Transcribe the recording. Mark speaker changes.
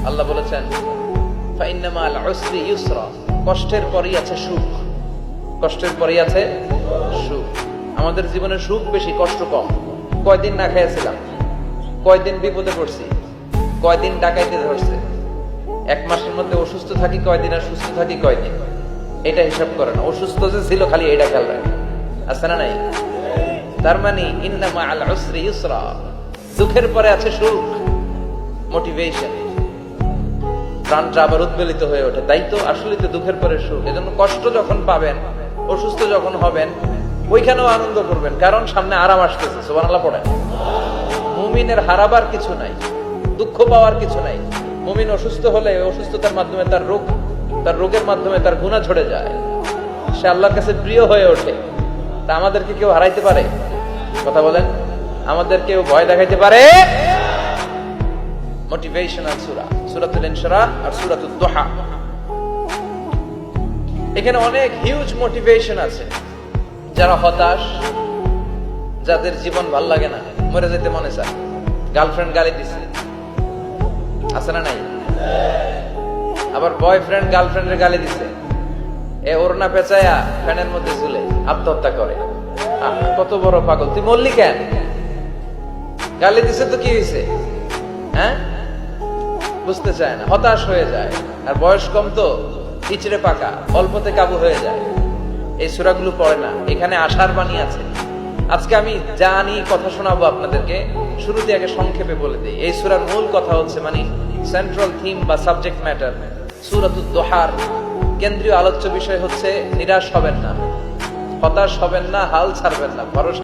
Speaker 1: আল্লাহ বলেছেন ফাইন্না মাল উসরি ইউসরা, কষ্টের পরেই আছে সুখ। কষ্টের পরেই আছে সুখ। আমাদের জীবনে সুখ বেশি, কষ্ট কম। কয়দিন না খেয়েছিলাম, কয়দিন বিপদে পড়ছি, কয়দিন ডাকাইতে ধরছে, এক মাসের মধ্যে অসুস্থ থাকি কয়দিন আর সুস্থ থাকি কয়দিন, এটা হিসাব করে না। অসুস্থ যে ছিল খালি এটা খেয়াল রাখে, আছে না নাই? তার মানে ইন্না মাল উসরি ইউসরা, দুঃখের পরে আছে সুখ, মোটিভেশন। প্রাণটা আবার উদ্বেলিত হয়ে ওঠে, তাই তো আসলে তো দুঃখের পরে সুখ। এজন্য কষ্ট যখন পাবেন, অসুস্থ যখন হবেন, ওইখানেও আনন্দ করবেন, কারণ সামনে আরাম আসতেছে। সুবহানাল্লাহ পড়েন। মুমিনের হারাবার কিছু নাই, দুঃখ পাওয়ার কিছু নাই। মুমিন অসুস্থ হলে অসুস্থতার মাধ্যমে তার রোগের মাধ্যমে তার গুনাহ ঝরে যায়, সে আল্লাহর কাছে প্রিয় হয়ে ওঠে। তা আমাদেরকে কেউ হারাইতে পারে? কথা বলেন, আমাদের কেউ ভয় দেখাইতে পারে? মোটিভেশনাল সূরা, সূরাতুল ইনশিরাহ আর সূরাতুদ দুহা। এখানে অনেক হিউজ মোটিভেশন আছে। যারা হতাশ, যাদের জীবন ভাল লাগে না, মরে যেতে মনে চায়, গার্লফ্রেন্ড গালি দিছে, আছে না নাই? আবার বয়ফ্রেন্ড গার্লফ্রেন্ডের গালি দিছে, এ ওড়না পেঁচায়া ফ্যানের মধ্যে ঝুলে আত্মহত্যা করে। কত বড় পাগল তুই, মরলি কেন? গালি দিছে তো কি হয়েছে? হ্যাঁ, বুঝতে চায় না, হতাশ হয়ে যায়। আর বয়স কম তো, ইচড়ে পাকা, অল্পতে কাবু হয়ে যায়। এই সূরাগুলো পড়ে না, এখানে আশার বাণী আছে। আজকে আমি জানি কথা শোনাবো আপনাদেরকে, শুরুতে আগে সংক্ষেপে বলে দিই। এই সূরার মূল কথা হচ্ছে, মানে সেন্ট্রাল থিম বা সাবজেক্ট ম্যাটার সূরাতুদ দুহার কেন্দ্রীয় আলোচ্য বিষয় হচ্ছে নিরাশ হবেন না, হতাশ হবেন না, হাল ছাড়বেন না, ভরসা